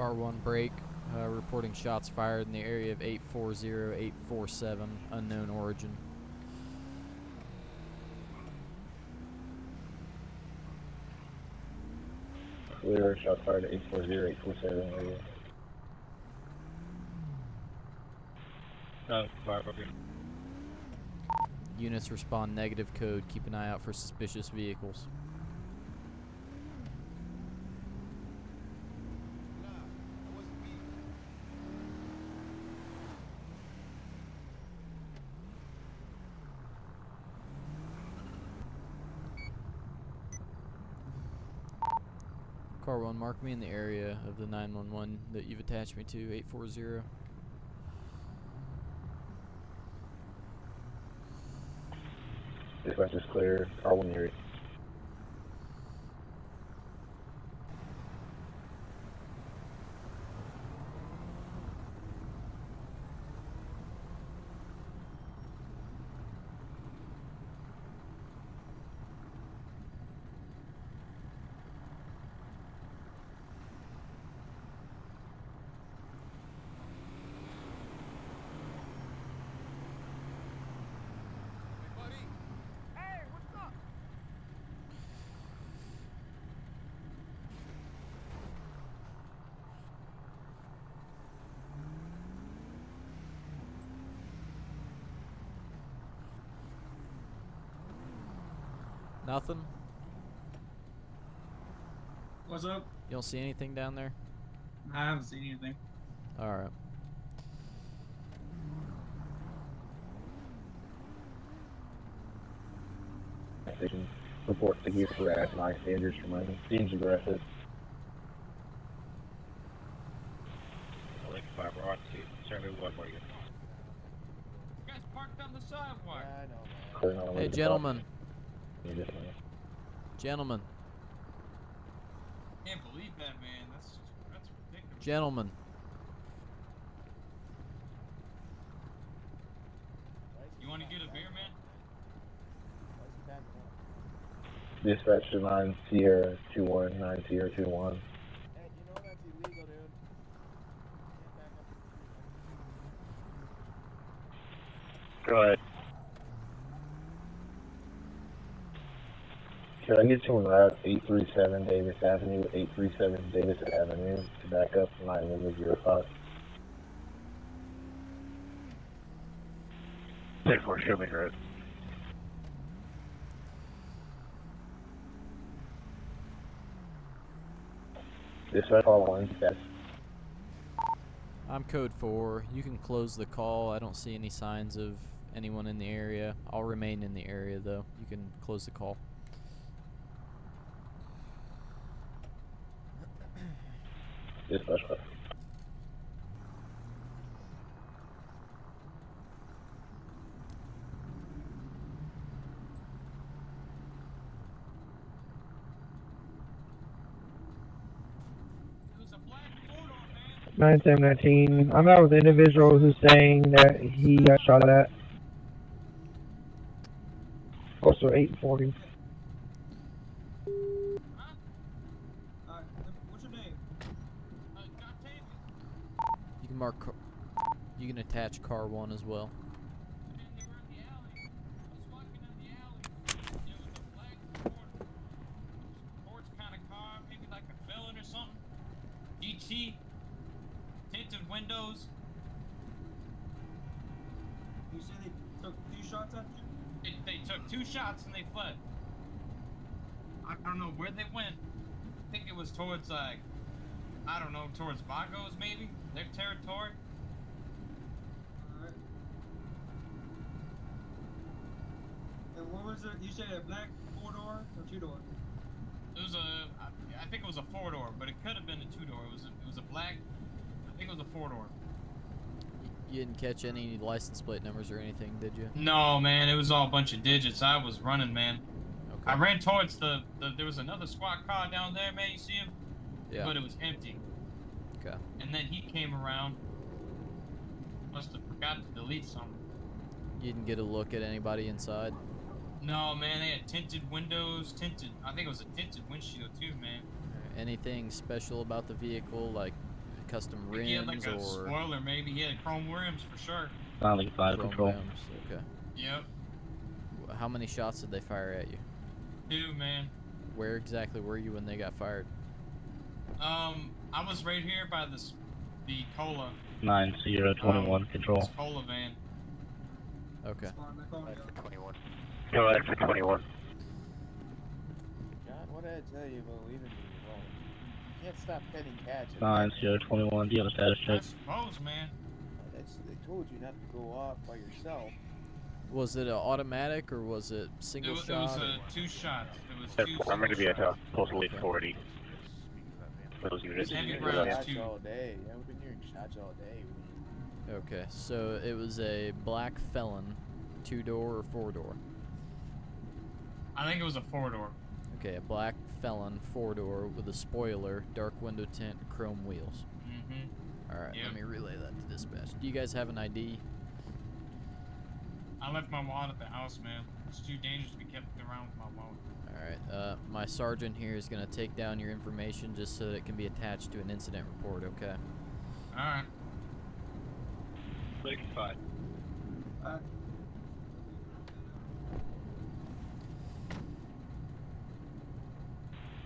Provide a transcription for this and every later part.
Car 1 break. Reporting shots fired in the area of 840-847, unknown origin. Clear, shots fired at 840-847 area. Fire, okay. Units respond negative code. Keep an eye out for suspicious vehicles. Car 1, mark me in the area of the 911 that you've attached me to, 840. Dispatch is clear. Car 1 area. Nothing? What's up? You don't see anything down there? I haven't seen anything. Alright. Station report to here for high standards for money. Seems aggressive. I like fire for R2. Certainly one more. You guys parked on the sidewalk. Clear on the way Hey, to gentlemen. the top. Gentlemen. Can't believe that, man. That's ridiculous. Gentlemen. You want to get a beer, man? Dispatch to 9 Sierra 21, 9 Sierra 21. Hey, you know that's illegal, dude. Go ahead. Can I get someone out 837 Davis Avenue, 837 Davis Avenue to back up 905? 10-4, show me road. Dispatch call 1 status. I'm code 4. You can close the call. I don't see any signs of anyone in the area. I'll remain in the area though. You can close the call. Dispatch call. It was a black photo, man. 9719. I'm out with an individual who's saying that he got shot at. Also 840. Huh? What's your name? Detained. You can mark. You can attach car 1 as well. Man, they were in the alley. I was walking in the alley. There was a black Ford. Ford's kind of car, maybe like a Felony or something. GT. Tinted windows. You said they took 2 shots at you? They took 2 shots and they fled. I don't know where they went. I think it was towards, like, I don't know, towards Vagos maybe? Their territory? Alright. And what was it? You said a black 4-door or 2-door? It was I think it was a 4-door, but it could have been a 2-door. It was a black, I think it was a 4-door. You didn't catch any license plate numbers or anything, did you? No, man, it was all a bunch of digits. I was running, man. Okay. I ran towards there was another squad car down there, man, you see him? Yeah. But it was empty. Okay. And then he came around. Must have forgot to delete something. You didn't get a look at anybody inside? No, man, they had tinted windows, I think it was a tinted windshield too, man. Anything special about the vehicle, like custom I think he had rims like a or spoiler, maybe. He had chrome rims for sure. Finally, fire chrome control. rims? Okay. Yep. How many shots did they fire at you? 2, man. Where exactly were you when they got fired? I was right here by the cola. 9021 control. This cola van. Okay. For 21. Go ahead for 21. God, what did I tell you about leaving me alone? You can't stop petting cats. 9021. Do you have a status I check? suppose, man. They told you not to go off by yourself. Was it an automatic or was it single It shot? was or- 2 shots. It was 2 I'm going to be at shots. postal Okay. 840. For those units. Heavy We've been rounds, hearing shots too. all day. Yeah, we've been hearing shots all day. Okay, so it was a black Felon, 2-door or 4-door? I think it was a 4-door. Okay, a black Felon, 4-door with a spoiler, dark window tint, chrome wheels. Mm-hmm. Alright, Yep. let me relay that to dispatch. Do you guys have an ID? I left my wallet at the house, man. It's too dangerous to be kept around with my wallet. Alright, my sergeant here is going to take down your information just so that it can be attached to an incident report, okay? Alright. 35.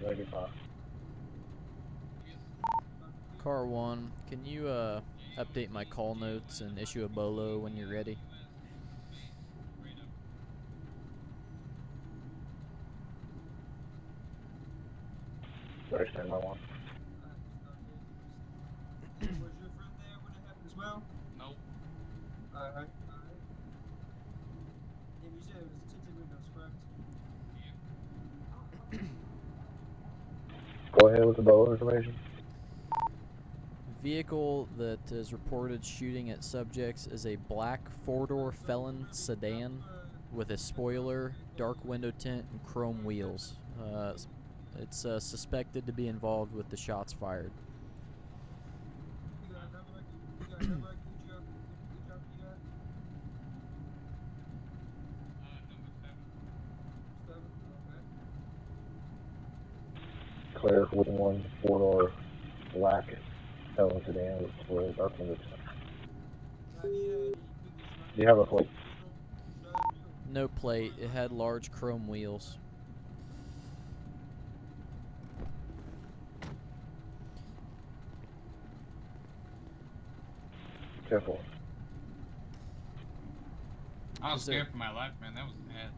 Ready, pop. Car 1, can you update my call notes and issue a bolo when you're ready? Sorry, stand by 1. Was your friend there when it happened as well? Nope. Alright. And you said it was tinted windows, correct? Go ahead with the bolo information. Vehicle that is reported shooting at subjects is a black 4-door Felon sedan with a spoiler, dark window tint, and chrome wheels. It's suspected to be involved with the shots fired. You got a number? You got a number? Good job. Good job. You got Number 7. 7. Okay. Clear 41 4-door black Felon sedan with spoiler, dark window tint. I need Do you have a plate? No plate. It had large chrome wheels. Careful. I was Is there- scared for my life, man. That was bad.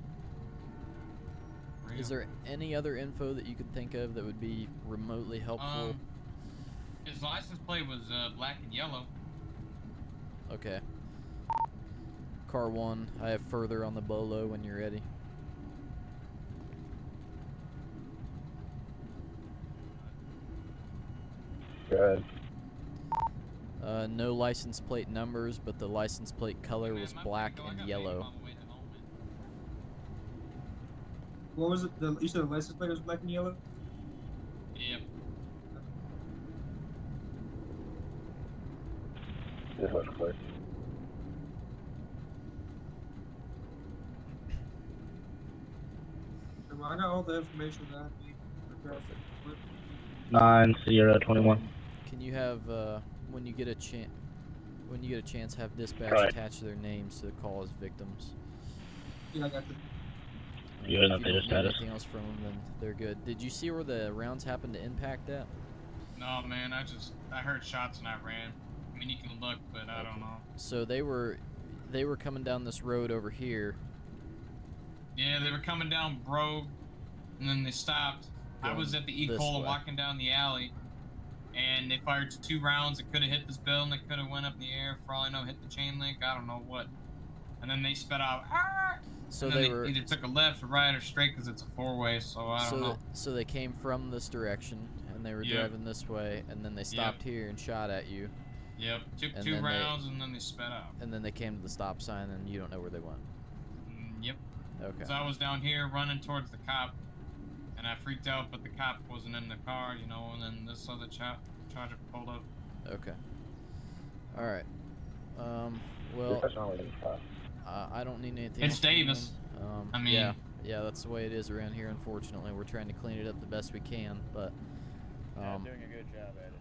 Is there any other info that you could think of that would be remotely helpful? His license plate was black and yellow. Okay. Car 1, I have further on the bolo when you're ready. Go ahead. No license plate numbers, but the license plate color was black and yellow. What was it? You said the license plate was black and yellow? Yep. This looks clear. Well, I got all the information that I need. Perfect. 9021. Can you have when you get a chance have dispatch Right. attach their names to the call as victims? Yeah, I got the. You have an If you updated don't need status. anything else from them, then they're good. Did you see where the rounds happened to impact at? No, man. I heard shots and I ran. I mean, you can look, but I don't know. So they were coming down this road over here. Yeah, they were coming down Brogue, and then they stopped. I Going was at the this E-Cola way. walking down the alley, and they fired 2 rounds. It could have hit this building. It could have went up in the air. For all I know, hit the chain link. I don't know what. And then they sped out. "Ah!" So and then they were either took a left or right or straight because it's a 4-way. So I don't know. so they came from this direction and they were Yep. driving this way, and then they stopped here and shot at you, Yep, took And 2 then they- rounds and then they sped out. and then they came to the stop sign, and you don't know where they went. Yep. Okay. So I was down here running towards the cop, and I freaked out, but the cop wasn't in the car, you know, and then this other charger pulled up. Okay. All right. Well, That's not really fast. I don't need anything. It's else from them. Davis. I mean- yeah, that's the way it is around here. Unfortunately, we're trying to clean it up the best we can, but doing a good job at it.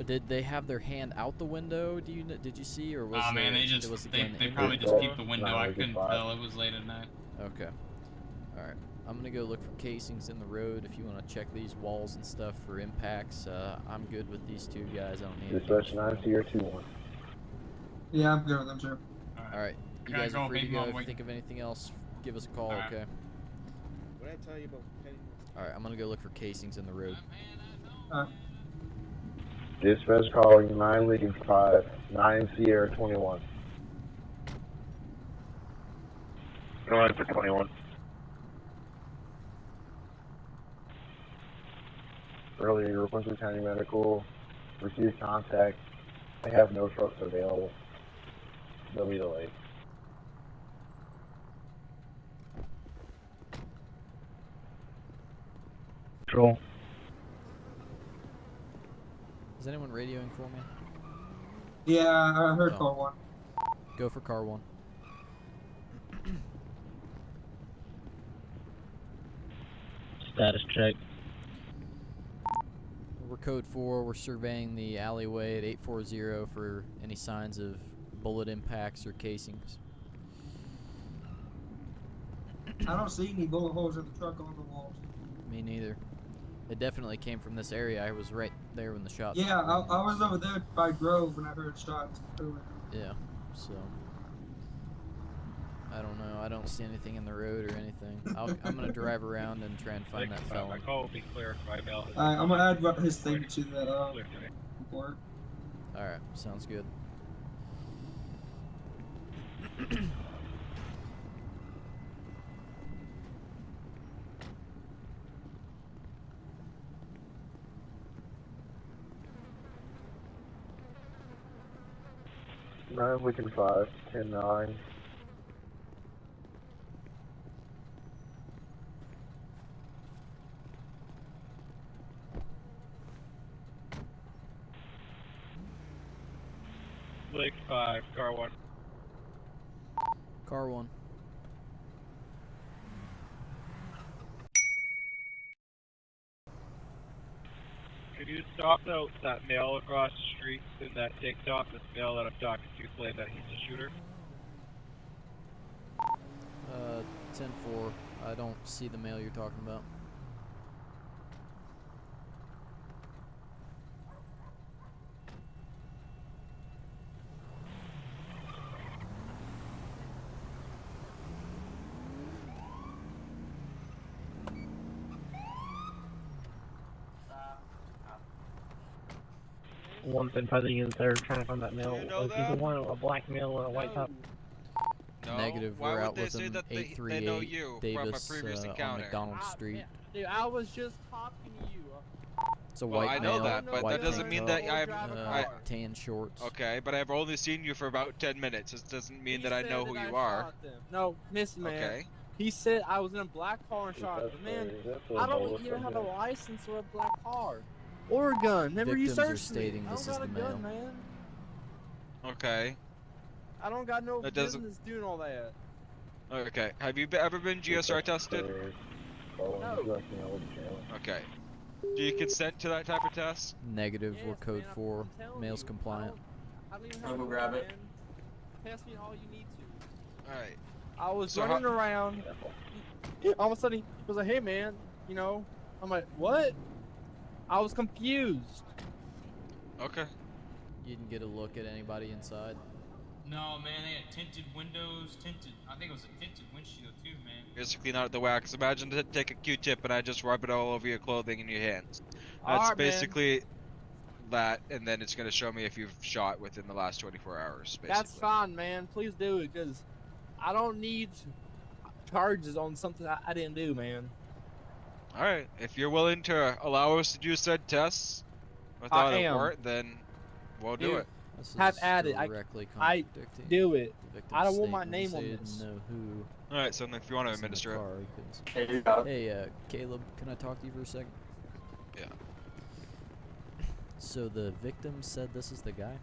Did they have their hand out the window? Did you see, or was Oh man, there, they just was the they gun in probably the just door? keep the window. I couldn't tell. It was late at night. Okay. All right. I'm gonna go look for casings in the road. If you want to check these walls and stuff for impacts, I'm good with these two guys. I don't need anything else Dispatch from 9 them. Sierra 2-1. Yeah, I'm good with them too. All right. You Gotta guys are go, free to baby go. mama, If you wait. think of anything else, give us a call. All right. Okay. What did I tell you about petty? All right. I'm gonna go look for casings in the road. Dispatch calling 9 Lincoln 5, 9 Sierra 21. Go ahead for 21. Earlier, you requested county medical. Received contact. They have no trucks available. They'll be delayed. Control. Is anyone radioing for me? Yeah, I heard Oh. call 1. Go for car 1. Status check. We're code 4. We're surveying the alleyway at 840 for any signs of bullet impacts or casings. I don't see any bullet holes in the truck on the walls. Me neither. It definitely came from this area. I was right there when the shots. Yeah, I were was so- over there by Grove when I heard shots earlier. Yeah, so I don't know. I don't see anything in the road or anything. I'm gonna drive around and try and find that My felon. call will be clear by mail. Alright, I'm gonna add his thing to the Clear today. report. All right, sounds good. Nine Lincoln 5, 10-9. Lake 5, car 1. Car 1. Could you stop that male across the street in that TikTok, this male that I'm talking to claim that he's a shooter? 10-4. I don't see the mail you're talking about. One's been posing in there trying to find that male. You know Was either that? one a black male or a white top? No. Negative. Why We're would out they with say them. that they know 838 you Davis from a previous on encounter? McDonald Street. Dude, I was just talking to you. It's a Well, white I know male, that, but white that doesn't tank mean top, that I'm- I- tan shorts. Okay, but I've only seen you for about 10 minutes. This doesn't mean He that I said know who that you I are. shot them. No, miss man. Okay. He said I was in a black car and shot them. Man, I don't even have a license or a black car. Or a gun. Remember you Victims are searched me. stating I this don't is got a the gun, male. man. Okay. I don't got no That doesn't- business doing all that. Okay. Have you ever been GSR tested? No. Okay. Do you consent to that type of test? Negative. We're Yes, code man, 4. I'm telling Male's you, compliant. I don't even I'll have go a grab gun, it. man. Pass me all you need to. Alright. I was So running around. All of a sudden, he was like, "Hey, man, you know." I'm like, "What?" I was confused. Okay. You didn't get a look at anybody inside. No, man, they had tinted windows, I think it was a tinted windshield too, man. Basically not the wax. Imagine to take a Q-tip and I just rub it all over your clothing and your hands. All That's right, man. basically that, and then it's gonna show me if you've shot within the last 24 hours, basically. That's fine, man. Please do it, cause I don't need charges on something I didn't do, man. Alright, if you're willing to allow us to do said tests without a am. warrant, then we'll do Dude, it. This Have is at it. directly I contradicting do it. the victim's I don't want my statement. name He on said he this. didn't know who Alright, so then if you want to was in the administer it. car, he couldn't see. Hey, you got it. Hey, Caleb, can I talk to you for a second? Yeah. So the victim said this is the guy?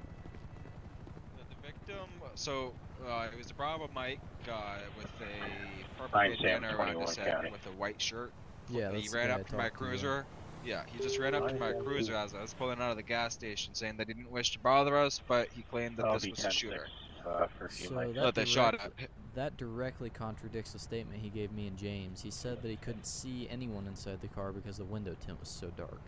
The victim, so it was a Bravo Mike with a purple Fine, Sam, bandana around his 21 head County. with a white shirt. Yeah, He that's the ran guy I up to my talked to, yeah. cruiser Yeah, he just ran up to my cruiser as I was pulling out of the gas station, saying that he didn't wish to bother us, but he claimed that this was a shooter. So That they shot at. that directly contradicts the statement he gave me and James. He said that he couldn't see anyone inside the car because the window tint was so dark.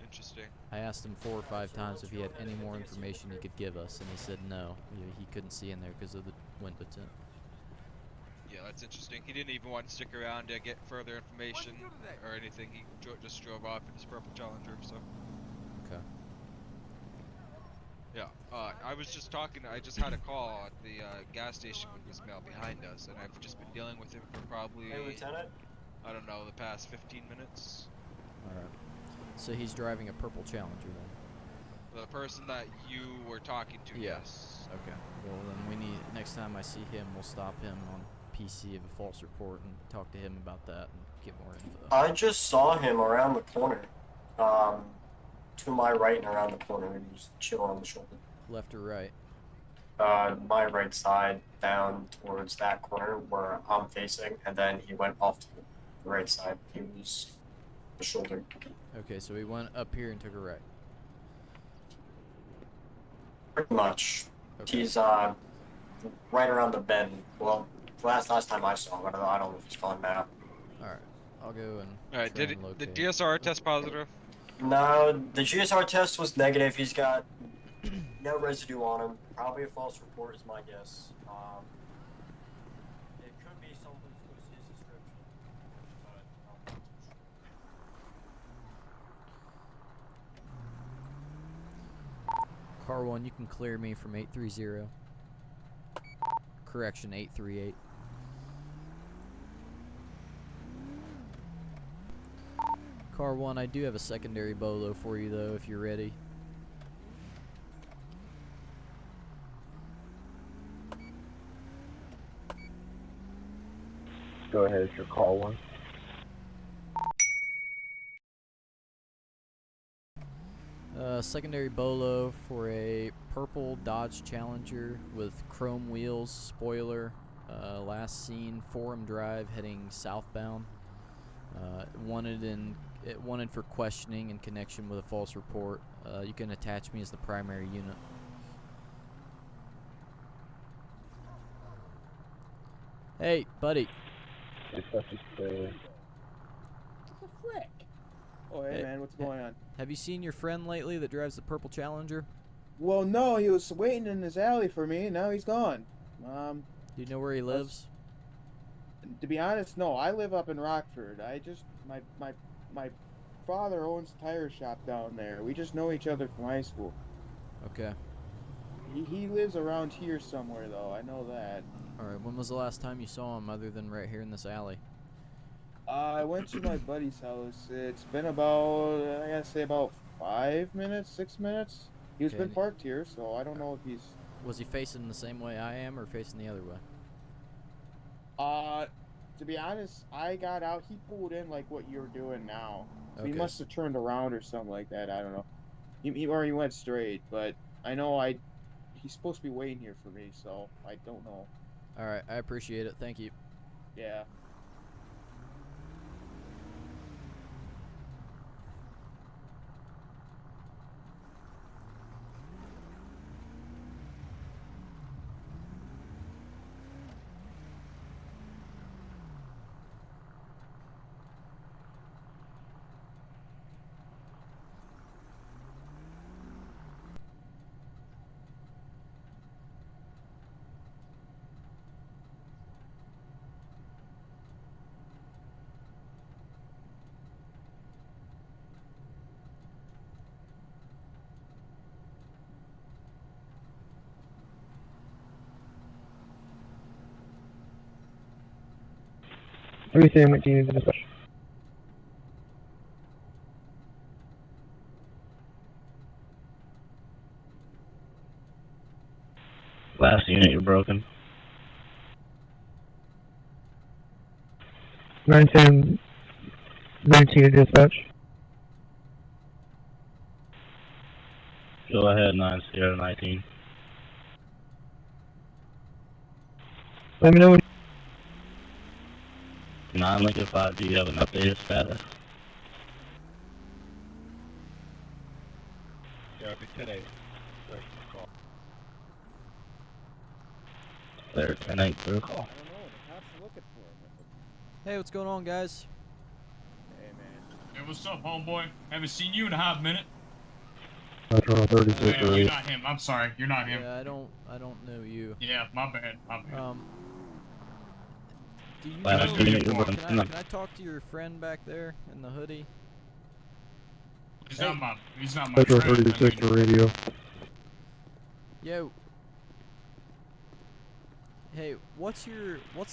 Interesting. I asked him 4 or 5 times if he had any more information he could give us, and he said no. He couldn't see in there because of the window tint. Yeah, that's interesting. He didn't even want to stick around to get further information or anything. He just drove off in his purple Challenger, so. Okay. Yeah, I was just talking, I just had a call at the gas station with this male behind us, and I've just been dealing with him for probably, I don't know, the past 15 minutes. Alright. So he's driving a purple Challenger then? The person that you were talking to, Yeah. yes. Okay. Well then we need, next time I see him, we'll stop him on PC of a false report and talk to him about that and get more info. I just saw him around the corner. To my right and around the corner. He was chilling on the shoulder. Left or right? My right side down towards that corner where I'm facing, and then he went off to the right side. He was the shoulder. Okay, so he went up here and took a right. Pretty much. Okay. He's right around the bend. Well, last time I saw him, I don't know if he's gone now. Alright, I'll go and Alright, try did and the locate. DSR test positive? No, the GSR test was negative. He's got no residue on him. Probably a false report is my guess. It could be something to his description, but I'm not too sure. Car 1, you can clear me from 830. Correction, 838. Car 1, I do have a secondary bolo for you though, if you're ready. Go ahead, it's your call one. Secondary bolo for a purple Dodge Challenger with chrome wheels, spoiler, last seen Forum Drive heading southbound. Wanted for questioning in connection with a false report. You can attach me as the primary unit. Hey, buddy. It's such a What the frick? Oh, hey, Hey, man, what's going on? Have you seen your friend lately that drives the purple Challenger? Well, no, he was waiting in his alley for me, and now he's gone. Do you know where he lives? To be honest, no. I live up in Rockford. My father owns a tire shop down there. We just know each other from high school. Okay. He lives around here somewhere, though. I know that. Alright, when was the last time you saw him other than right here in this alley? I went to my buddy's house. It's been about, I gotta say, about 5 minutes, 6 minutes. He's Okay. been parked here, so I don't know if he's... Was he facing the same way I am or facing the other way? To be honest, I got out. He pulled in like what you're doing now. So he Okay. must have turned around or something like that. I don't know. Or he went straight, but I know he's supposed to be waiting here for me, so I don't know. Alright, I appreciate it. Thank you. Yeah. Everything went to you for dispatch. Last unit, you're broken. 910, 19 to dispatch. Go ahead, 9-0-19. Let me know when 9 Lincoln 5, do you have an updated status? today. Sorry, call. There, 10-8, clear call. I don't know. The cops are looking for him. Hey, what's going on, guys? Hey, man. Hey, what's up, homeboy? Haven't seen you in a hot minute. Metro 36 Yeah, or you're 8. not him. I'm sorry, you're not him. Yeah, I don't know you. Yeah, my bad. My bad. Do you Last know, unit, you're can broken. I talk to your friend back there in the hoodie? He's not my Metro friend. 36 or radio. Yo. Hey, what's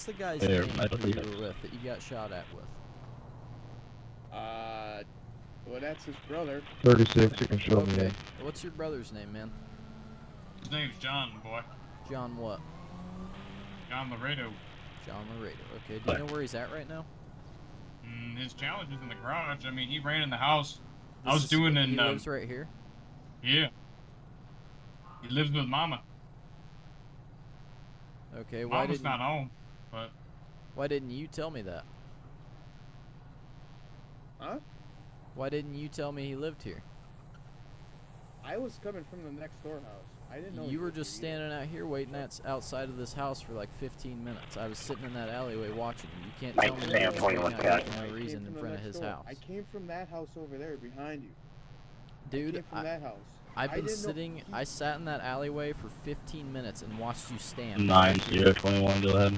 the guy's There, name I that believe you it. were with that you got shot at with? Well, that's his brother. 36, you can show me Okay. that. What's your brother's name, man? His name's John, boy. John what? John Laredo. John Laredo. Okay. Do you know where he's at right now? His challenge is in the garage. I mean, he ran in the house. I This was is- doing He in. lives right here. Yeah. He lives with Mama. Okay. Why Mama's didn't not home, but Why didn't you tell me that? Huh? Why didn't you tell me he lived here? I was coming from the next door house. I didn't know. You were just standing out here waiting outside of this house for like 15 minutes. I was sitting in that alleyway watching you. You can't tell me that you're just waiting out here for no reason in front of his house. I came from that house over there behind you. Dude, I came from that house. I've been didn't know sitting. I sat in that alleyway for 15 minutes and watched you stand. 9021, go ahead.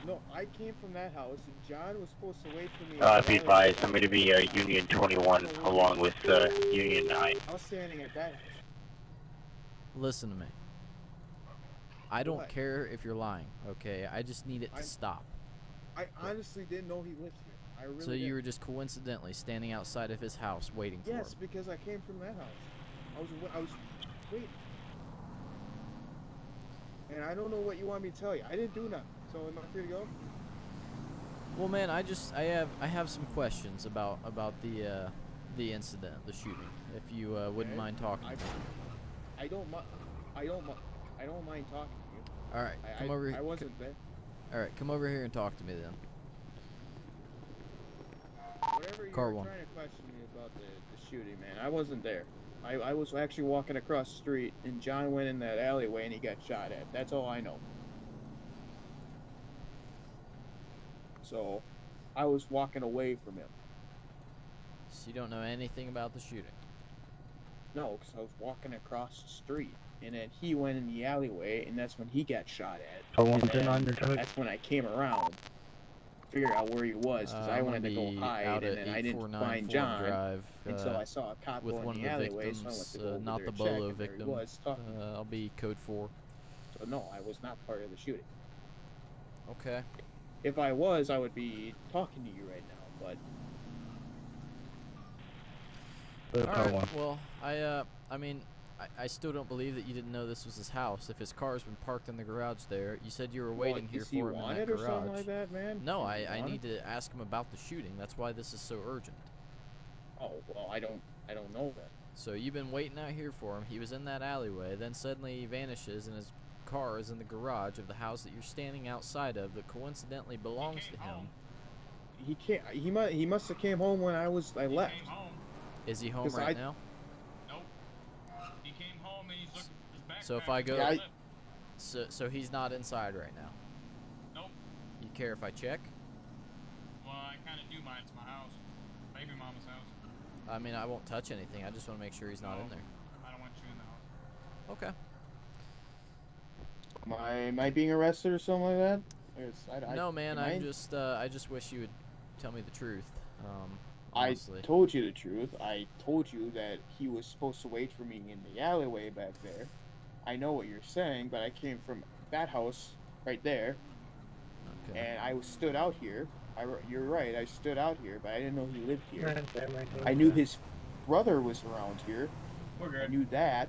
No, I came from that house, and John was supposed to wait for me. in the Be alleyway. advised, I'm going to be Union 21 along with Union 9. I was standing at that house. Listen to me. I don't What? care if you're lying, okay? I just need it to stop. I honestly didn't know he lived here. I really So you didn't. were just coincidentally standing outside of his house waiting for him. Yes, because I came from that house. I was waiting. And I don't know what you want me to tell you. I didn't do nothing. So am I free to go? Well, man, I have some questions about the incident, the shooting. If you wouldn't Okay. mind talking. to me. I don't mind talking to you. All right, come over here. I wasn't there. All right, come over here and talk to me then. Whatever you Car were one. trying to question me about the shooting, man, I wasn't there. I was actually walking across the street, and John went in that alleyway, and he got shot at. That's all I know. So, I was walking away from him. So you don't know anything about the shooting? No, because I was walking across the street, and then he went in the alleyway, and that's when he got shot at. Call And 110 then on your truck. that's when I came around, figured out where he was, because I I'm wanted to gonna go be hide, out and at then I didn't 8494 find John Drive, until I saw a cop with go one in of the the alleyway, so I went victims, to go over not there the and check, Bolo and there he victim. was talking. I'll be code 4. So no, I was not part of the shooting. Okay. If I was, I would be talking to you right now, but All right. Well, I mean, I still don't believe that you didn't know this was his house. If his car's been parked in the garage there, you said you were waiting here is he for him in that wanted or garage. something like that, man? No, Is he I wanted? need to ask him about the shooting. That's why this is so urgent. Oh well, I don't know that. So you've been waiting out here for him. He was in that alleyway. Then suddenly he vanishes, and his car is in the garage of the house that you're standing outside of that coincidentally belongs to him. He can't. He must have came home when I left. Is he home 'Cause right now? Nope. He came home and he's looking for his backpack. So if I go, Yeah, so he's not inside right now. Nope. You care if I check? Well, I kind of do mine. It's my house. Baby mama's house. I mean, I won't touch anything. I just want to make sure he's not in there. I don't want you in the house. Okay. Am I being arrested or something like that? No, man. am I just wish you would tell me the truth. I Honestly. told you the truth. I told you that he was supposed to wait for me in the alleyway back there. I know what you're saying, but I came from that house right there, Okay. and I stood out here. You're right. I stood out here, but I didn't know he lived here. I knew his brother was around here. We're I good. knew that,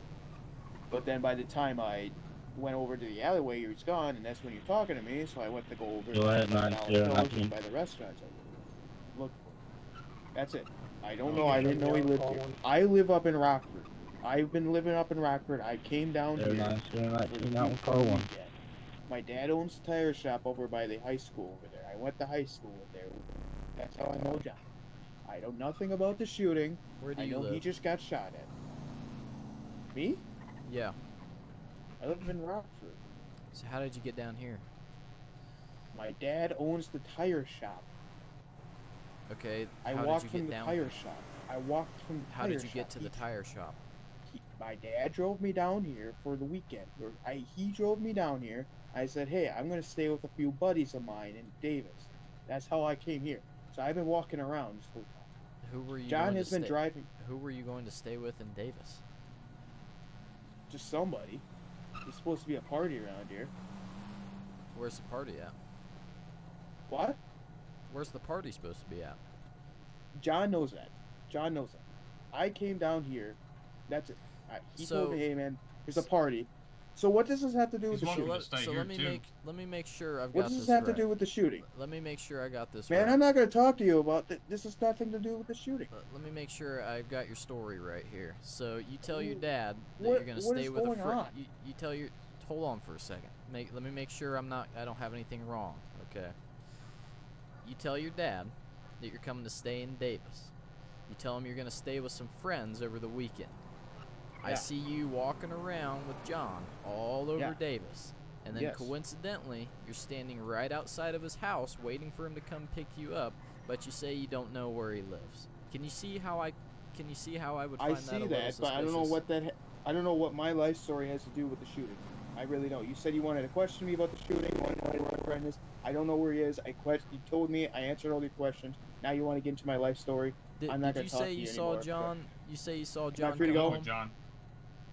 but then by the time I went over to the alleyway, he was gone, and that's when you're talking to me. So I went to go over Go ahead, by 9019. the restaurant. So look for him. That's it. I don't know. I didn't know he lived here. I live up in Rockford. I've been living up in Rockford. I came down here. for the 0919, week that one, for call the 1. weekend. My dad owns a tire shop over by the high school over there. I went to high school over there. That's how I know John. I know nothing about the shooting. Where do I you know live? he just got shot at. Me? Yeah. I live in Rockford. So how did you get down here? My dad owns the tire shop. Okay. I How walked did you from get the down? tire shop. I walked from the How tire did shop. you get to the tire shop? My dad drove me down here for the weekend. He drove me down here. I said, hey, I'm going to stay with a few buddies of mine in Davis. That's how I came here. So I've been walking around this whole time. Who were you? John going has to been stay- driving. Who were you going to stay with in Davis? Just somebody. There's supposed to be a party around here. Where's the party at? What? Where's the party supposed to be at? John knows that. John knows that. I came down here. That's it. He told me, hey man, there's a party. So what does this have to do with the shooting? Let me make sure I've got this right. What does this have to do with the shooting? Let me make sure I got this Man, right. I'm not going to talk to you about this. Has nothing to do with the shooting. Let me make sure I've got your story right here. So you tell your dad that What- you're going to what stay is with going a friend. on? You tell your. Hold on for a second. Let me make sure I don't have anything wrong. Okay. You tell your dad that you're coming to stay in Davis. You tell him you're going to stay with some friends over the weekend. I Yeah. see you walking around with John all over Yeah. Davis. And then Yes. coincidentally, you're standing right outside of his house waiting for him to come pick you up, but you say you don't know where he lives. Can you see how I would find I that a see little that, but I don't know suspicious? what I don't know what my life story has to do with the shooting. I really don't. You said you wanted to question me about the shooting. You wanted to know where my friend is. I don't know where he is. You told me. I answered all your questions. Now you want to get into my life story. I'm not Did going you to talk say to you you anymore. saw John? You say you saw John free to come go? home? John.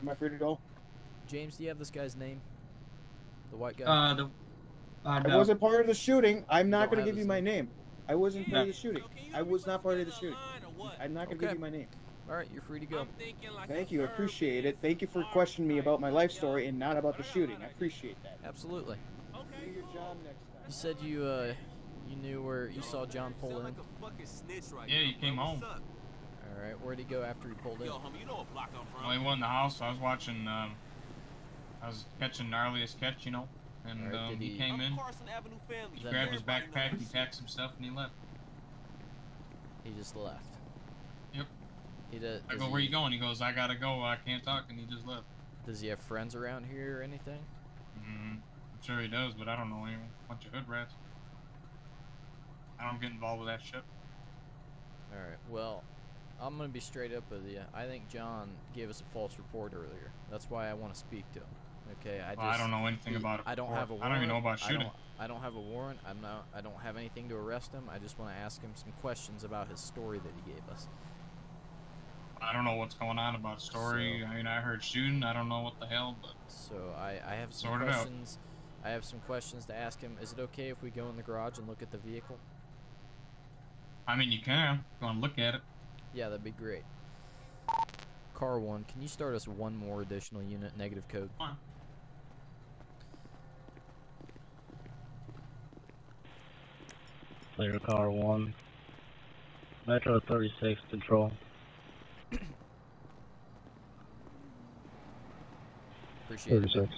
Am I free to go? James, do you have this guy's name? The white guy? I no. wasn't part of the shooting. I'm not don't going have to give his you my name. name. I wasn't part of No. the shooting. I was not part of the shooting. I'm not going to Okay. give you my name. All right, you're free to go. Thank you. I appreciate it. Thank you for questioning me about my life story and not about the shooting. I appreciate that. Absolutely. Do your job next time. You said you knew where you saw John pull in. Yeah, he came home. All right, where'd he go after he pulled in? Well, he went in the house. I was watching. I was catching gnarliest catch, you know, and Alright, did he he- came in. He Then- grabbed his backpack, he packed some stuff, and he left. He just left. Yep. He did. I go, where you going? He goes, I gotta go. I can't talk, and he just left. Does he have friends around here or anything? I'm sure he does, but I don't know anyone. Bunch of hood rats. I don't get involved with that shit. All right. Well, I'm gonna be straight up with you. I think John gave us a false report earlier. That's why I want to speak to him. Okay. I don't know anything about it. I don't have a warrant. I don't even know about shooting. I don't have a warrant. I don't have anything to arrest him. I just want to ask him some questions about his story that he gave us. I don't know what's going on about the story. So- I mean, I heard shooting. I don't know what the hell, but So I have some Sort it out. questions. I have some questions to ask him. Is it okay if we go in the garage and look at the vehicle? I mean, you can. Go and look at it. Yeah, that'd be great. Car 1, can you start us one more additional unit, negative code? Fine. Clear car 1. Metro 36 control. Appreciate it.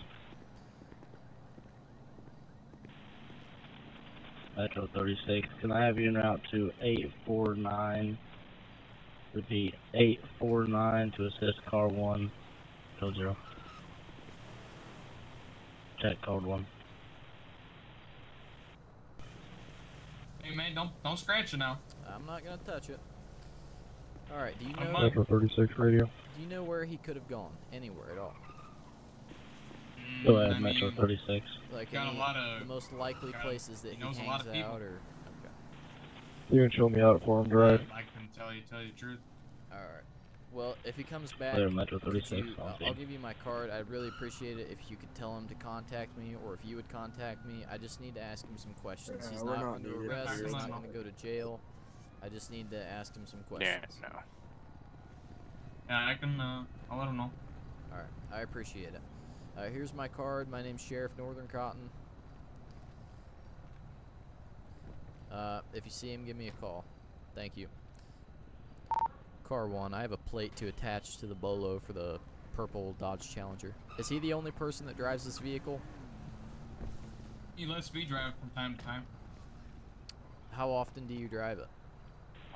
Metro 36. Can I have you en route to 849? Repeat, 849 to assist car 1. Code 0. Check code 1. Hey man, don't scratch it now. I'm not gonna touch it. Alright, do you I'm know not- Metro 36 radio. do you know where he could have gone? Anywhere at all? Go I ahead, Metro mean, 36. Like Got a any, lot of- the most likely got- places that he he knows a hangs lot of people. out or okay. You can show me out for him, drive. I can tell you the truth. Alright. Well, if he comes back, Clear Metro could 36 you, on I'll scene. give you my card. I'd really appreciate it if you could tell him to contact me, or if you would contact me. I just need to ask him some questions. He's we're not not going to needed. arrest. He's not No. going to go to jail. I just need to ask him some Yeah, questions. no. Yeah, I can. I'll let him know. Alright, I appreciate it. Here's my card. My name's Sheriff Northern Cotton. If you see him, give me a call. Thank you. Car 1, I have a plate to attach to the bolo for the purple Dodge Challenger. Is he the only person that drives this vehicle? He lets me drive from time to time. How often do you drive it?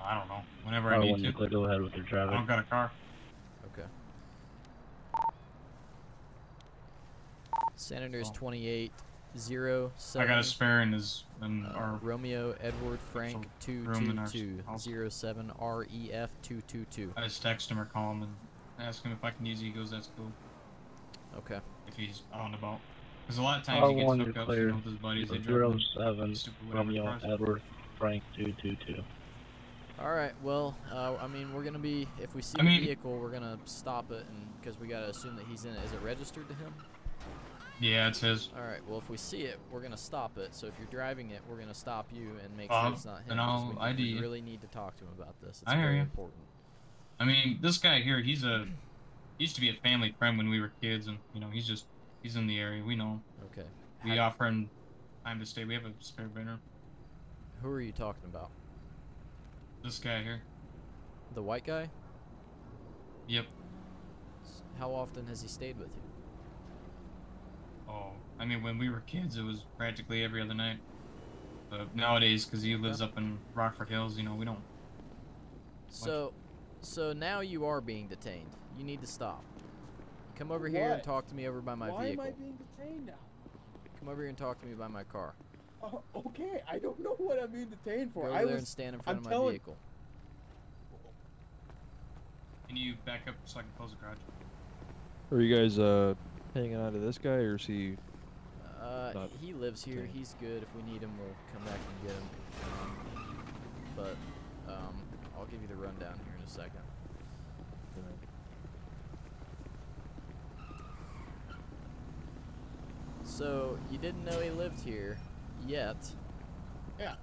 I don't know. Whenever I Car need 1 to. nuclear, go ahead with your I driving. don't got a car. Okay. Senators Oh. 2807. I got a spare in his our Romeo Edward Frank room in our 22207 REF 222. I just text him or call him and ask him if I can use it. He goes, "That's cool." Okay. If he's on about, because a lot of times he gets R1 hooked up clear. with his buddies. They drive them 07 stupid whatever Romeo cars. Edward Frank 222. All right. Well, I mean, we're gonna be if we see I the mean- vehicle, we're gonna stop it, and because we gotta assume that he's in it. Is it registered to him? Yeah, it's his. All right. Well, if we see it, we're gonna stop it. So if you're driving it, we're gonna stop you and make sure it's not him. then 'cause I'll we ID. really need to talk to him about this. It's I hear very you. important. I mean, this guy here, he used to be a family friend when we were kids, and you know, he's in the area. We know him. Okay. We offer him time to stay. We have a spare bedroom. Who are you talking about? This guy here. The white guy? Yep. How often has he stayed with you? Oh, I mean, when we were kids, it was practically every other night. But nowadays, because he lives up in Rockford Hills, you know, we don't. So now you are being detained. You need to stop. Come over here and What? talk to me over by my Why vehicle. am I being detained now? Come over here and talk to me by my car. Oh, okay, I don't know what I'm being detained for. Go over there and stand in front of my vehicle. Can you back up so I can close the garage? Are you guys hanging on to this guy, or is he? Not He lives here. detained? He's good. If we need him, we'll come back and get him. But I'll give you the rundown here in a second. So you didn't know he lived here yet. Yeah.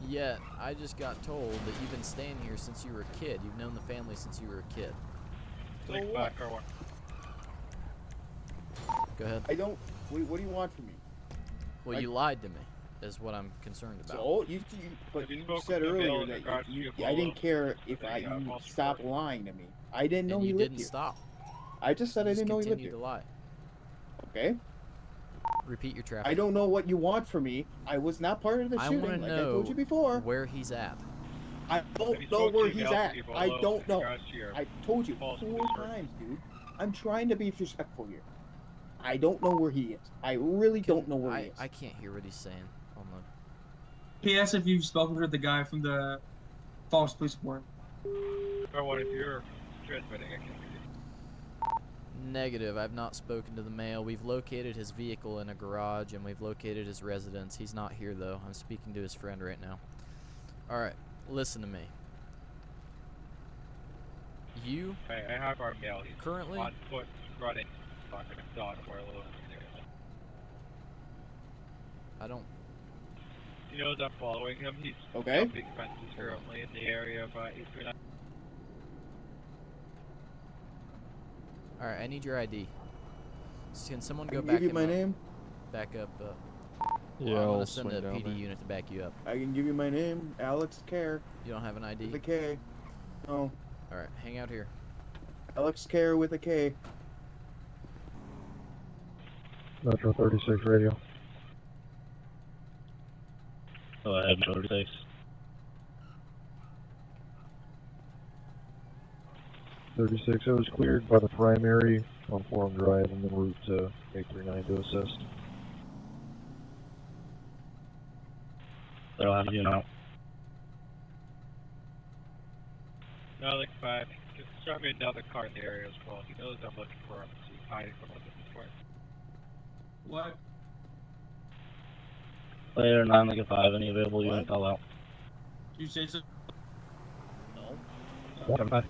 Yet I just got told that you've been staying here since you were a kid. You've known the family since you were a kid. So Take what? back our one. Go ahead. I don't. What do you want from me? Well, I- you lied to me, is what I'm concerned about. So but Have you you spoken said to Bill earlier in that regards to you, your I didn't follow-up? care if There you go, you false stopped report. lying to me. I didn't know and he you lived didn't here. stop. I just said I Just didn't know he lived continued here. to lie. Okay. Repeat your traffic. I don't know what you want from me. I was not part of the I shooting, want to like I know told you before. where he's at. I Have you don't know spoken where to he's the at. LSMPD I below don't in know. regards to your I told you false 4 report? times, dude. I'm trying to be respectful here. I don't know where he is. I really don't know where he is. I can't hear what he's saying on the. He asked if you've spoken to the guy from the false police report. Or what if you're transmitting? I can't hear you. Negative. I've not spoken to the male. We've located his vehicle in a garage and we've located his residence. He's not here though. I'm speaking to his friend right now. Alright, listen to me. You I have our mail. He's currently on foot running. Talking to dog for a little bit. I don't He knows I'm following him. He's Okay. jumping fences currently in the area of 839. Alright, I need your ID. Can someone I go can back give you him my up? name. Back up Yeah, I'm I'll gonna send swing a down PD there. unit to back you up. I can give you my name, Alex Care, You don't have an ID? with a K. No, Alright, hang out here. Alex Care with a K. Metro 36 radio. Go ahead, 36. It was cleared by the primary on Forum Drive and then route to 839 to assist. They'll have you now. No, like 5. Just drop me another car in the area as well. He knows I'm looking for him. So he's hiding from us at this point. What? Later, 9 like a 5. Any available What? unit, call out. You say so? No. 1-5.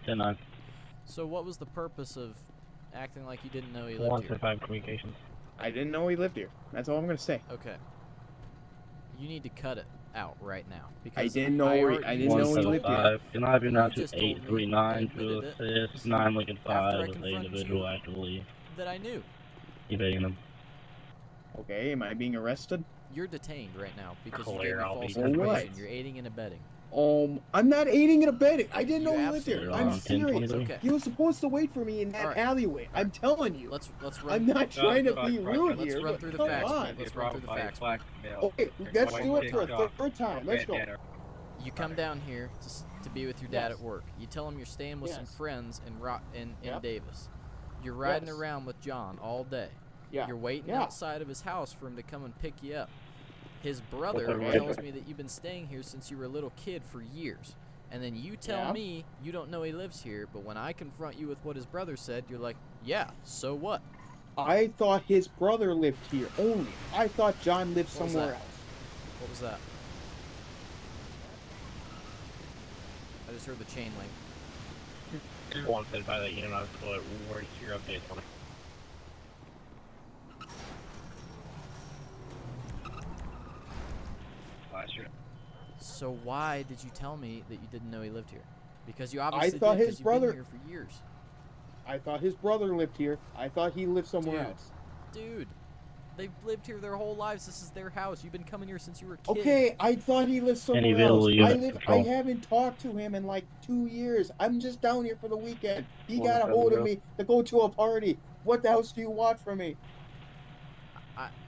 Ten 9. So what was the purpose of acting like you didn't know he lived here? 1-5 communications. I didn't know he lived here. That's all I'm gonna say. Okay. You need to cut it out right now because I didn't know where he- I didn't know he lived here. 175. Can I have you now You to just told me 839 I to admitted it. assist 9 Lincoln After I 5 with the confronted individual you. actively that I knew. evading them. Okay, am I being arrested? You're detained right now because you Clear, gave me I'll false be information. detained. You're aiding and abetting. I'm not aiding and abetting. I didn't You know he lived here. absolutely I'm are. serious. 10-23. Okay. He was supposed to wait for me in that Alright. alleyway. I'm telling you. Let's run. I'm not trying to be rude Let's here, run but through the come facts. on. Let's run through the facts. Okay, let's do it for a third time. Let's go. You come down here to be with your dad Yes. at work. You tell him you're staying with some Yes. friends in Yep. Davis. You're riding Yes. around with John all day. Yeah. You're waiting Yeah. outside of his house for him to come and pick you up. His brother Okay. tells me that you've been staying here since you were a little kid for years. And then you tell Yeah. me you don't know he lives here, but when I confront you with what his brother said, you're like, yeah, so what? I thought his brother lived here only. I thought John lived What was somewhere that? else. What was that? I just heard the chain link. Just wanted by the unit, what were your updates on it? So why did you tell me that you didn't know he lived here? Because you obviously thought did, his 'cause brother- you've been here for years. I thought his brother lived here. I thought he lived somewhere Dude. else. Dude, they've lived here their whole lives. This is their house. You've been coming here since you were a kid. Okay, I thought he lived somewhere available else. unit I control. haven't talked to him in like 2 years. I'm just down here for the weekend. He Well, got a that's hold of good. me to go to a party. What else do you want from me?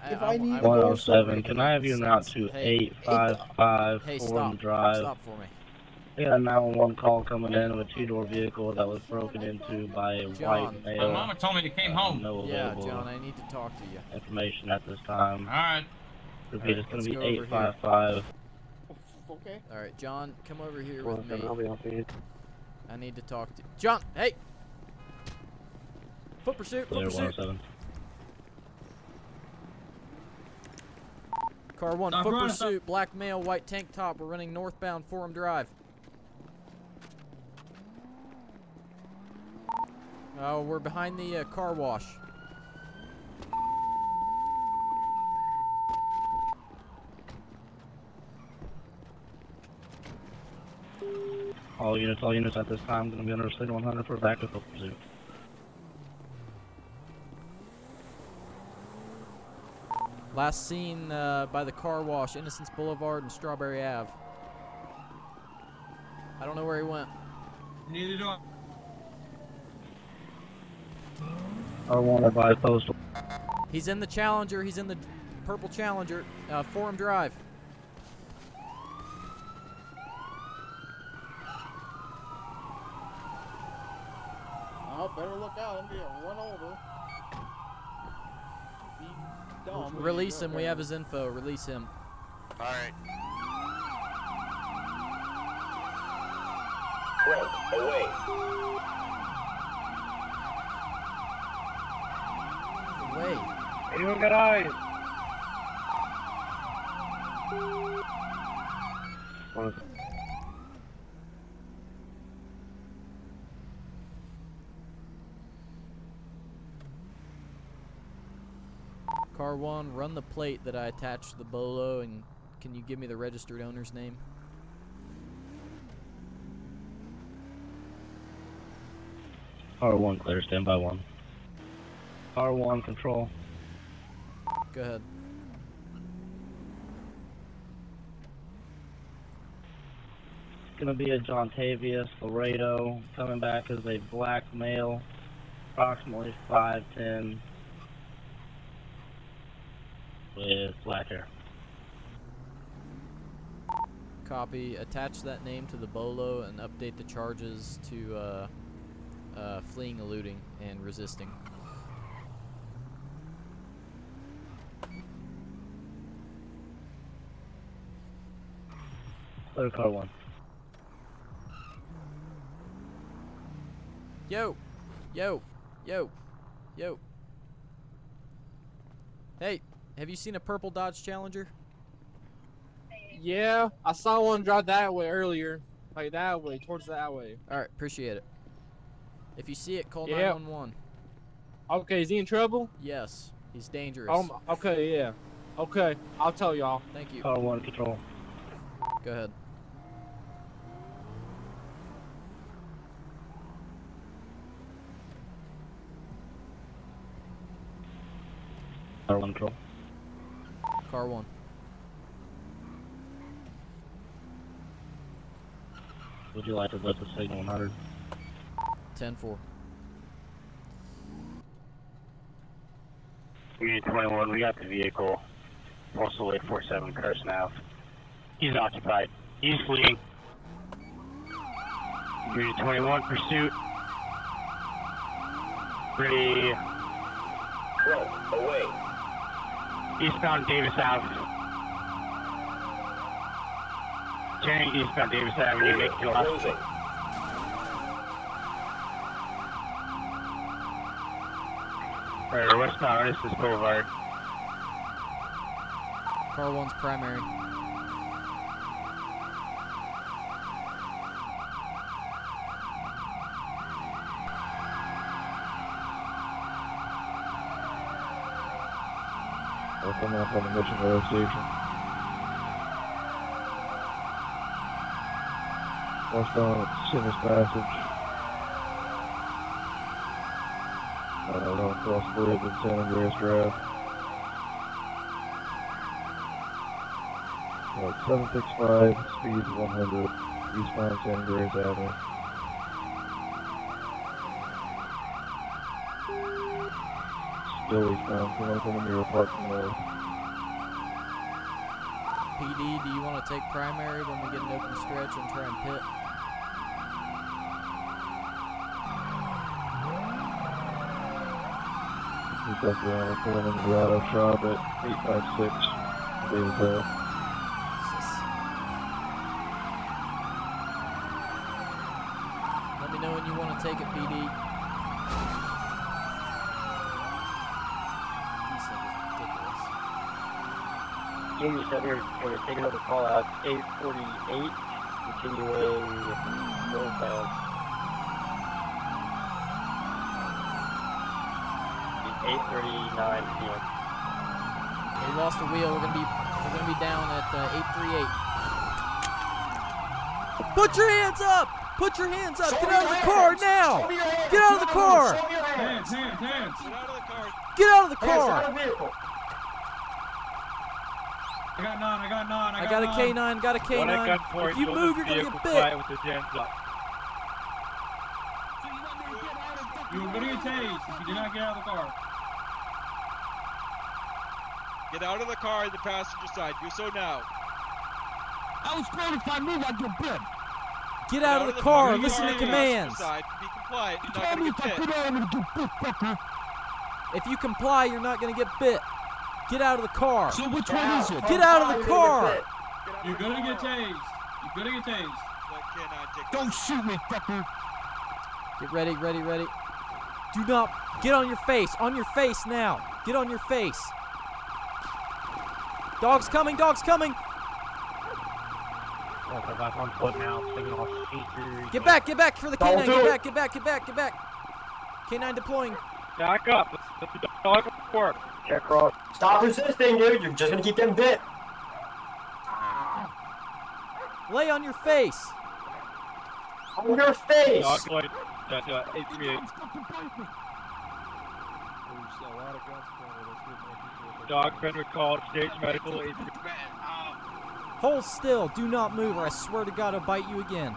If I need to go 107, can I have you route to Hey. 855 Hey, Forum stop. Drive? Stop for me. We got a 911 call coming in of a two-door vehicle that was broken into by a John. white My male. mama told me they came home. No Yeah, available John, I need to talk to you. information at this time. Alright. Repeat, it's Let's going to be go over here. 855. Okay. All right, John, come over here Well, with me. I'll be on feed. I need to talk to John. Hey, foot pursuit. Foot Clear pursuit. 107. Car 1, Stop foot running, pursuit. Black male, white tank top. We're running northbound Forum Drive. Oh, we're behind the car wash. All units at this time going to be under Signal 100 for backup pursuit. Last seen by the car wash, Innocence Boulevard and Strawberry Ave. I don't know where he went. Neither do I. R1 advised postal. He's in the Challenger. He's in the purple Challenger. Forum Drive. Oh, better look out. I'm getting run over. Be dumb. Release him. We have his info. Release him. Alright. Away. Wait. Anyone got eyes? Car 1, run the plate that I attached to the Bolo, and can you give me the registered owner's name? R1 clear, stand by 1. R1 control. Go ahead. It's going to be a John Tavius Laredo, coming back as a black male, approximately 5'10", with black hair. Copy. Attach that name to the Bolo and update the charges to fleeing, eluding, and resisting. Clear car 1. Yo! Yo! Yo! Yo! Hey, have you seen a purple Dodge Challenger? Yeah, I saw one drive that way earlier. Like that way, towards that way. Alright, appreciate it. If you see it, call Yeah. 911. Okay, is he in trouble? Yes, he's dangerous. Okay, yeah. Okay, I'll tell y'all. Thank you. Car 1 control. Go ahead. Car 1 control. Car 1. Would you like to let the signal 100? 10-4. Unit 21, we got the vehicle. Also 847 Carson Ave. He's occupied. He's fleeing. Unit 21, pursuit. Ready. Run away. Eastbound Davis Ave. Turning eastbound Davis Avenue, make it left. Closing. Or westbound Oasis Boulevard. Car 1's primary. I'll come off on the mission rail station. Westbound at Simmons Passage. Run across the bridge at San Andreas Drive. 765, speed 100, eastbound San Andreas Avenue. Still eastbound, coming from the mirror parking north. PD, do you want to take primary when we get an open stretch and try and pit? We've got the pulling in the auto shop at 856 Davis Ave. Let me know when you want to take it, PD. Jamie said we were taking over call out 848, continuing northbound. 8:39 p.m. We lost a wheel. We're gonna be down at 838. Put your hands up! Put your hands up! Get out of the car now! Get out of the car! Hands. Get out of the car. Get out of the car! I got none. I got a K9. Got a K9. If you move, you're gonna get bit. With his hands up. You were gonna get tased if you did not get out of the car. Get out of the car in the passenger side. Do so now. I was told if I move, I'd get bit. Get out of the car. Listen to commands. Side. Be compliant. You're not Tell gonna me get if I bit. get out, I'm gonna get bit, fucker. If you comply, you're not gonna get bit. Get out of the car. So which one is it? Get out of the car. You're gonna get tased. Let K9 take Don't shoot me, fucker. Get ready. Do not get on your face. On your face now. Get on your face. Dog's coming. On foot now, signal off 8-3. Get back for the K9. Get back. K9 deploying. Back up. Let the dog work. Check cross. Stop resisting, dude. You're just gonna keep getting bit. Lay on your face. On your face. Dog light at 838. Dog been recalled. Stage medical 838. Hold still. Do not move, or I swear to God, I'll bite you again.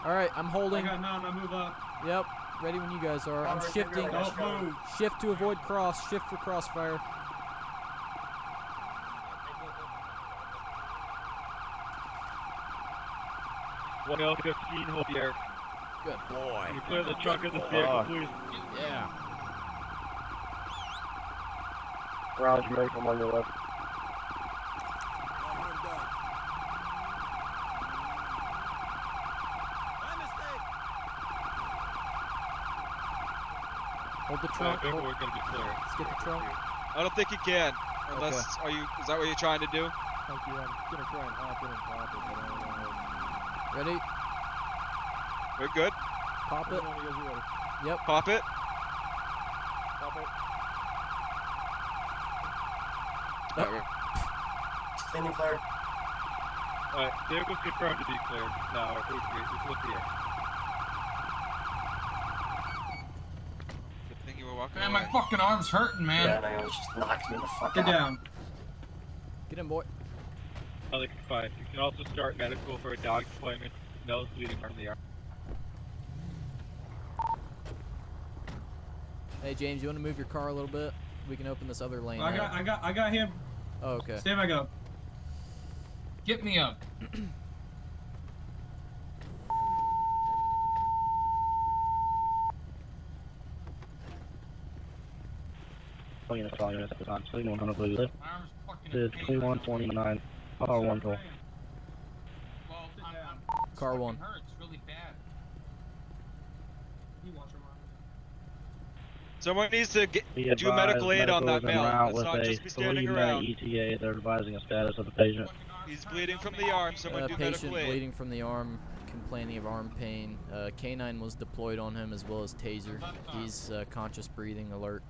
All right, I'm holding. I got none. I move up. Yep. Ready when you guys are. I'm shifting. Don't move. Shift to avoid cross. Shift for crossfire. One L15, hold the air. Good boy. Can you clear the trunk of the vehicle, please? Yeah. Roger, make them on your left. Hold the trunk. We're gonna be clear. Let's get the trunk. I don't think you can. Unless is that what you're trying to do? Thank you. I'm gonna try and hop in and pop it, but I don't know. Ready? We're good. Pop it. Yep. Pop it. Standing clear. Alright, vehicle's confirmed to be cleared. Now, just look here. Good thing you were walking Man, away. my fucking arm's hurting, man. Yeah, no, it's just knocked me the fuck Get out. down. Get him, boy. Like 5. You can also start medical for a dog deployment. Nose bleeding from the arm. Hey, James, you want to move your car a little bit? We can open this other lane. I got him. Oh, okay. Stand back up. Get me up. That's all units at the time. 100, please. My arm's fucking This is 2129, car 1 toll. Well, I'm Car 1. hurts really bad. You watch your mom. Someone needs to Be do advised, medical aid on that medical is en male. route Let's with not a just be standing 3-minute around. ETA. They're advising the status of the patient. He's bleeding from the arm. Someone do Patient medical aid. bleeding from the arm, complaining of arm pain. K9 was deployed on him as well as taser. He's conscious breathing alert.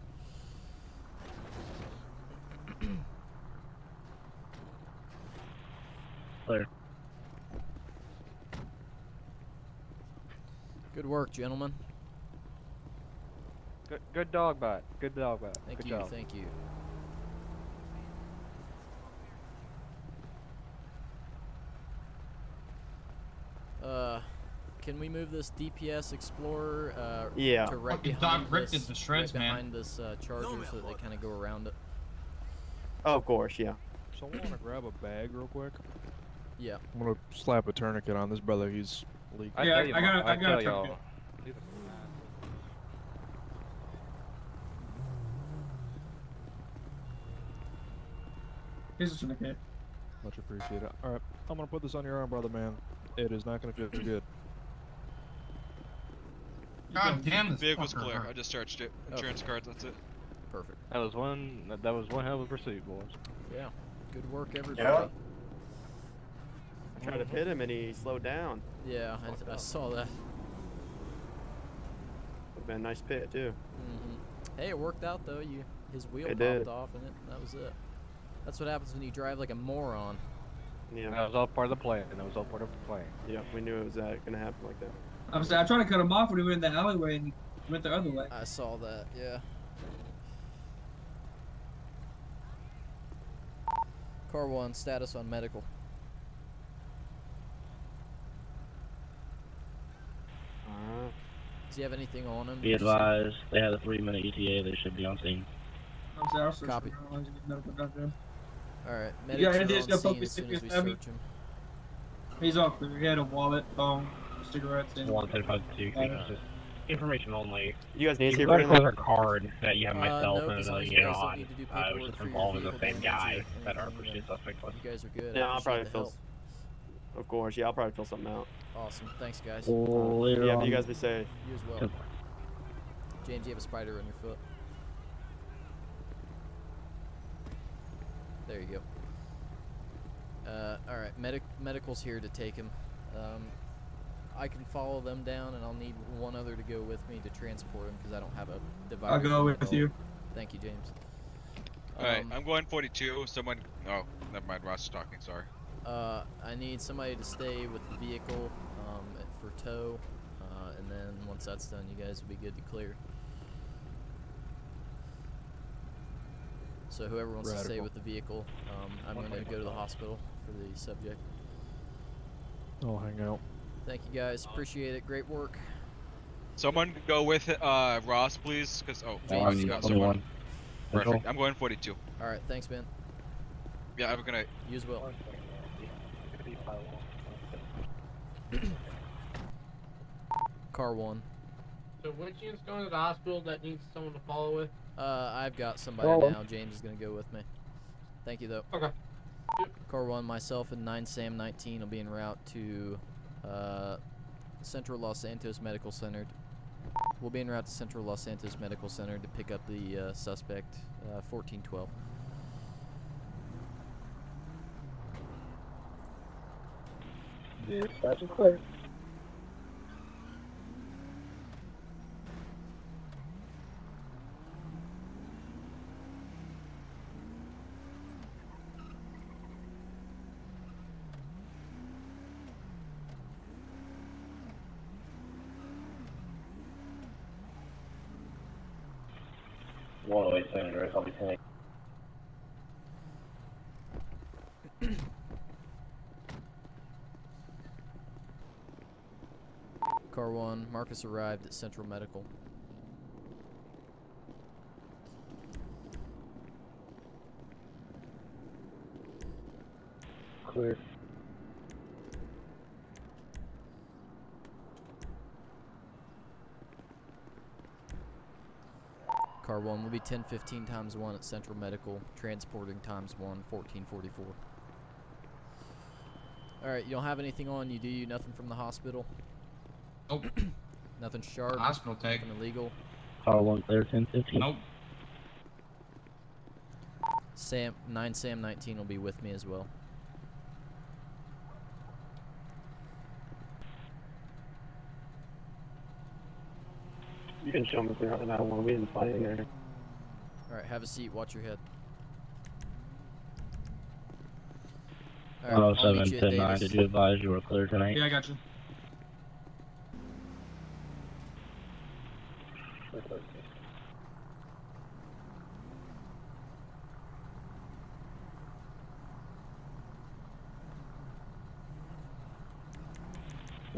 Clear. Good work, gentlemen. Good dog bite. Good dog bite. Thank Good you, job. thank you. Can we move this DPS Explorer Yeah. to right Fucking behind dog ripped this, into shreds, right man. behind this Charger so that they kind of go around it? Oh, of course, yeah. Someone want to grab a bag real quick? Yeah. I'm gonna slap a tourniquet on this brother. He's leaking. I got a tourniquet. Here's a tourniquet. Much appreciated. All right, I'm gonna put this on your arm, brother, man. It is not gonna feel too good. God damn this Vehicle's fucker clear. hurt. I just searched it. Insurance cards. That's it. Perfect. That was one hell of a pursuit, boys. Yeah. Good work, everybody. Yeah. I tried to hit him and he slowed down. Yeah, I saw that. Would've been a nice pit too. Hey, it worked out though. His wheel It popped did. off and that was it. That's what happens when you drive like a moron. Yeah. That was all part of the plan. That was all part of the plan. Yeah, we knew it was gonna happen like that. I tried to cut him off when he went in the alleyway and he went the other way. I saw that, yeah. Car 1, status on medical. Alright. Does he have anything on him? Be advised, they had a 3-minute ETA. They should be on scene. Copy. Alright, You got medics anything are that's gonna on poke scene me, as soon stick as we me, stab me? search him. He's off clear. He had a wallet, phone, cigarettes, and... 11052, information only. You guys need to You see got a card that you have myself no, and as another long as you unit guys don't on. need to do It was paperwork just for your involving the vehicle same damage guy or that our anything, pursuit suspect was. You guys are good. Yeah, I I'll probably appreciate the fill. help. Of course, yeah, I'll probably fill something out. Awesome, thanks guys. Yeah, but you guys be safe. You as well. James, you have a spider on your foot. There you go. Alright, medical's here to take him. I can follow them down, and I'll need one other to go with me to transport him because I don't have a divider. I'll go for my with dog. you. Thank you, James. Alright, I'm going 42. Someone. Oh, never mind. Ross is talking. Sorry. I need somebody to stay with the vehicle for tow, and then once that's done, you guys will be good to clear. So whoever wants to stay Radical. with the vehicle, I'm going to go to the hospital for the subject. I'll hang out. Thank you guys, appreciate it, great work. Someone go with Ross, please. Cause James, I got only someone. one. Perfect. I'm going 42. All right, thanks, man. Yeah, have a good night. You as well. Car 1. So which unit's going to the hospital that needs someone to follow with? I've got somebody now. James is going to go with me. Thank you, though. Okay. Car 1, myself and 9 Sam 19 will be en route to Central Los Santos Medical Center. We'll be en route to Central Los Santos Medical Center to pick up the suspect, 1412. Dispatch is clear. Wait, Senator, I'll be saying. Car 1, Marcus arrived at Central Medical. clear. Car 1 will be 1015 times 1 at Central Medical, transporting times 1, 1444. Alright, you don't have anything on you, do you? Nothing from the hospital? Nope. Nothing sharp? Hospital take. Nothing illegal? Car 1 clear 1015. Nope. Sam 19 will be with me as well. You can show me throughout that one. We didn't find it there. Alright, have a seat. Watch your head. 107 10-9. Did you advise you were clear tonight? Yeah, I got you.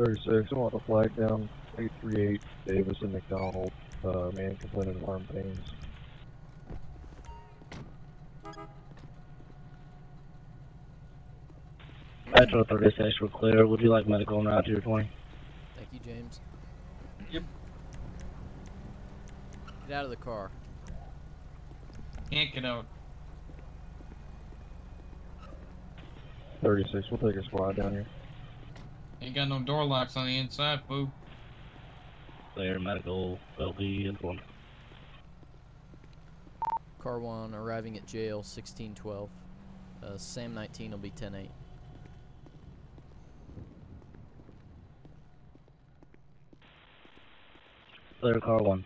I want to flag down 838 Davis and McDonald. Man complaining of arm pains. Metro 36, we're clear. Would you like medical en route to your 20? Thank you, James. Yep. Get out of the car. Can't get out. 36, we'll take a squad down here. Ain't got no door locks on the inside, boo. Clear medical, will be informed. Car 1 arriving at jail 1612. Sam 19 will be 10-8. Clear car 1.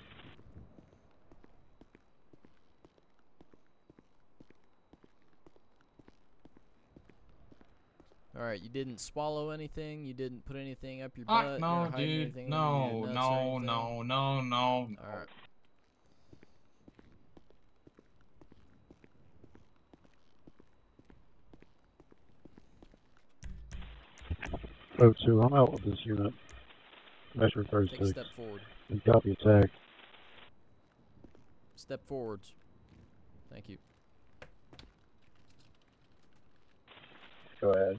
Alright, you didn't swallow anything? You didn't put anything up your butt? No, You're not hiding dude. anything under your nuts or anything? No. Alright. Oh, 2, I'm out with this unit. Metro 36. Take a step forward. You copy attack. Step forwards. Thank you. Go ahead.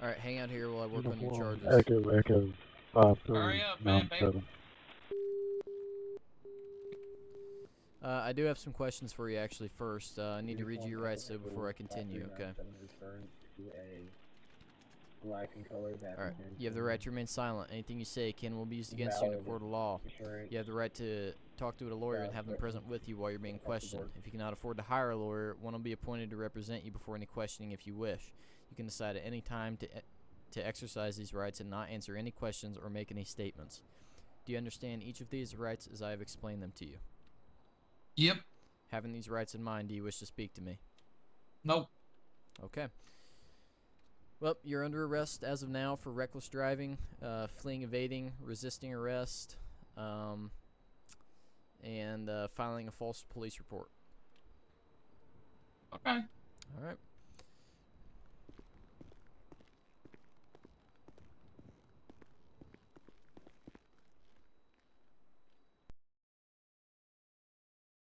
Alright, hang out here while I work on your charges. Echo, 5397. I I do have some questions for you actually first. I need to read you your rights though before I continue, okay? Alright, you have the right to remain silent. Anything you say can will be used against you in a court of law. You have the right to talk to a lawyer and have them present with you while you're being questioned. If you cannot afford to hire a lawyer, one will be appointed to represent you before any questioning if you wish. You can decide at any time to exercise these rights and not answer any questions or make any statements. Do you understand each of these rights as I have explained them to you? Yep. Having these rights in mind, do you wish to speak to me? Nope. Okay. Well, you're under arrest as of now for reckless driving, fleeing, evading, resisting arrest, and filing a false police report. Okay.